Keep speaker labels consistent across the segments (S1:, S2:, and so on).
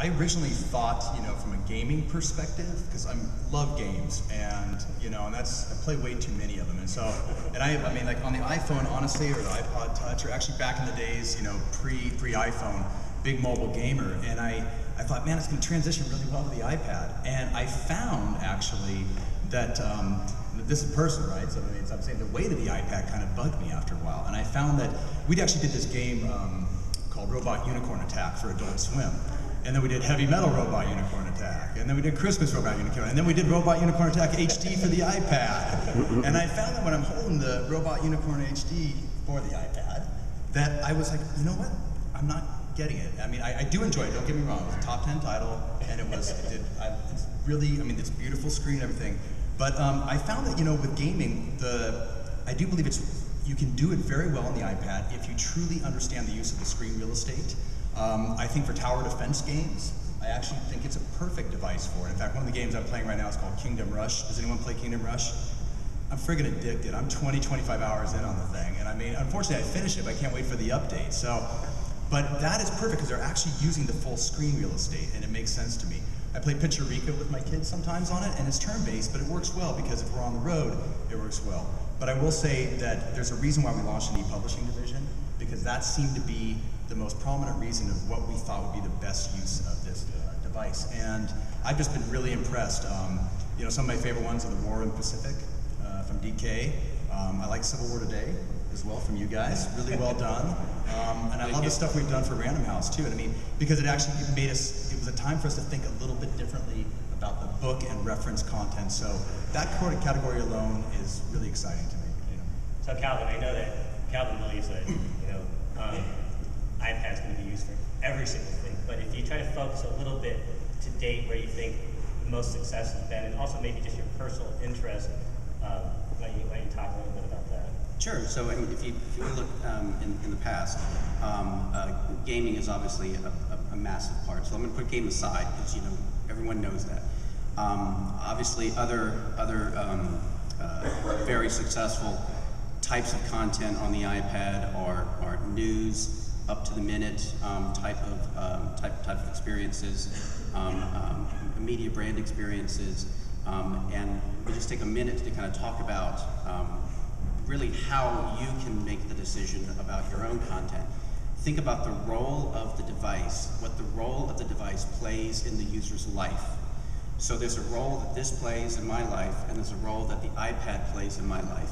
S1: I originally thought, from a gaming perspective, because I love games, and and I play way too many of them, and so, I mean, like on the iPhone, honestly, or the iPod Touch, or actually back in the days, pre-iPhone, big mobile gamer, and I thought, man, it's going to transition really well to the iPad, and I found actually that this is personal, right? So I'm saying the weight of the iPad kind of bugged me after a while, and I found that we actually did this game called Robot Unicorn Attack for Adult Swim. And then we did Heavy Metal Robot Unicorn Attack, and then we did Christmas Robot Unicorn, and then we did Robot Unicorn Attack HD for the iPad. And I found that when I'm holding the Robot Unicorn HD for the iPad, that I was like, you know what? I'm not getting it. I mean, I do enjoy it, don't get me wrong. It was a top 10 title, and it's really, I mean, it's a beautiful screen and everything. But I found that, with gaming, I do believe you can do it very well on the iPad if you truly understand the use of the screen real estate. I think for tower defense games, I actually think it's a perfect device for it. In fact, one of the games I'm playing right now is called Kingdom Rush. Does anyone play Kingdom Rush? I'm friggin' addicted. I'm 25 hours in on the thing. And I mean, unfortunately I finished it, but I can't wait for the update. So, but that is perfect because they're actually using the full screen real estate, and it makes sense to me. I play Picture-Rica with my kids sometimes on it, and it's turn-based, but it works well because if we're on the road, it works well. But I will say that there's a reason why we launched an e-publishing division, because that seemed to be the most prominent reason of what we thought would be the best use of this device. And I've just been really impressed. Some of my favorite ones are the War in the Pacific from DK. I like Civil War Today as well from you guys. Really well done. And I love the stuff we've done for Random House too. And I mean, because it actually made us, it was a time for us to think a little bit differently about the book and reference content. So that category alone is really exciting to me.
S2: So Calvin, I know that Calvin believes that, iPad's going to be used for every single thing, but if you try to focus a little bit to date where you think the most success has been, and also maybe just your personal interest, why don't you talk a little bit about that?
S3: Sure. So if you look in the past, gaming is obviously a massive part. So I'm going to put game aside because everyone knows that. Obviously, other very successful types of content on the iPad are news, up to the minute type of experiences, media brand experiences, and we just take a minute to kind of talk about really how you can make the decision about your own content. Think about the role of the device, what the role of the device plays in the user's life. So there's a role that this plays in my life, and there's a role that the iPad plays in my life.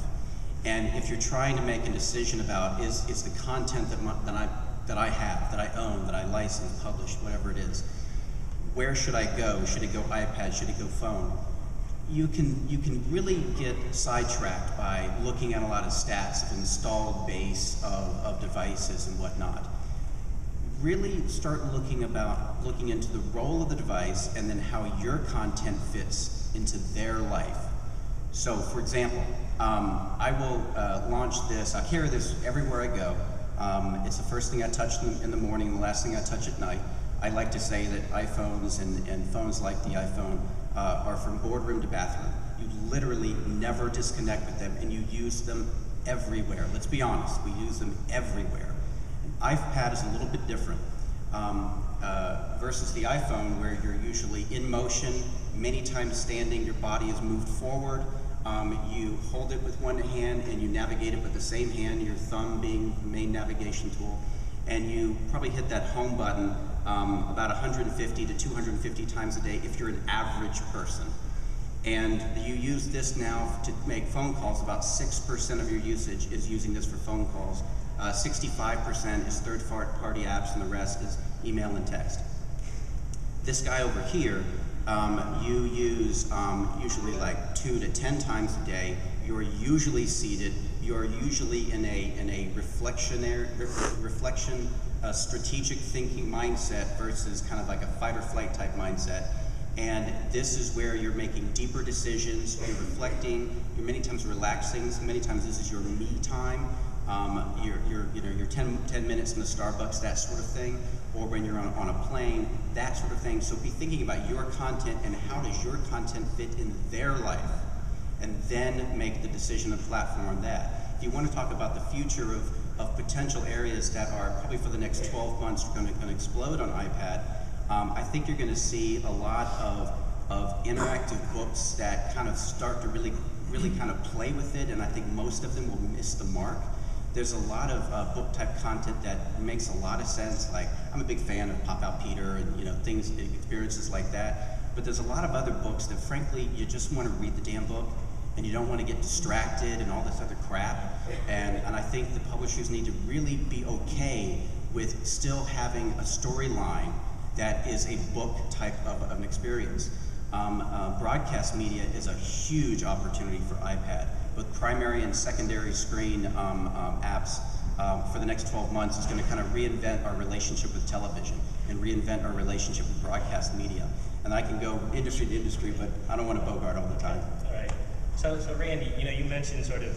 S3: And if you're trying to make a decision about is the content that I have, that I own, that I license, publish, whatever it is, where should I go? Should it go iPad? Should it go phone? You can really get sidetracked by looking at a lot of stats of installed base of devices and whatnot. Really start looking into the role of the device and then how your content fits into their life. So, for example, I will launch this. I carry this everywhere I go. It's the first thing I touch in the morning, the last thing I touch at night. I like to say that iPhones and phones like the iPhone are from boardroom to bathroom. You literally never disconnect with them, and you use them everywhere. Let's be honest, we use them everywhere. An iPad is a little bit different versus the iPhone, where you're usually in motion, many times standing, your body is moved forward. You hold it with one hand and you navigate it with the same hand, your thumb being the main navigation tool, and you probably hit that home button about 150 to 250 times a day if you're an average person. And you use this now to make phone calls. About 6% of your usage is using this for phone calls. 65% is third-party apps, and the rest is email and text. This guy over here, you use usually like 2 to 10 times a day. You're usually seated. You're usually in a reflection, strategic thinking mindset versus kind of like a fight or flight type mindset. And this is where you're making deeper decisions. You're reflecting. You're many times relaxing. So many times this is your me time. Your 10 minutes in the Starbucks, that sort of thing, or when you're on a plane, that sort of thing. So be thinking about your content and how does your content fit in their life, and then make the decision of platform on that. If you want to talk about the future of potential areas that are probably for the next 12 months going to explode on iPad, I think you're going to see a lot of interactive books that kind of start to really kind of play with it, and I think most of them will miss the mark. There's a lot of book type content that makes a lot of sense. Like, I'm a big fan of Pop Out Peter and, you know, things, experiences like that. But there's a lot of other books that, frankly, you just want to read the damn book, and you don't want to get distracted and all this other crap. And I think the publishers need to really be okay with still having a storyline that is a book type of an experience. Broadcast media is a huge opportunity for iPad. Both primary and secondary screen apps for the next 12 months is going to kind of reinvent our relationship with television and reinvent our relationship with broadcast media. And I can go industry to industry, but I don't want to bogart all the time.
S2: All right. So Randy, you know, you mentioned sort of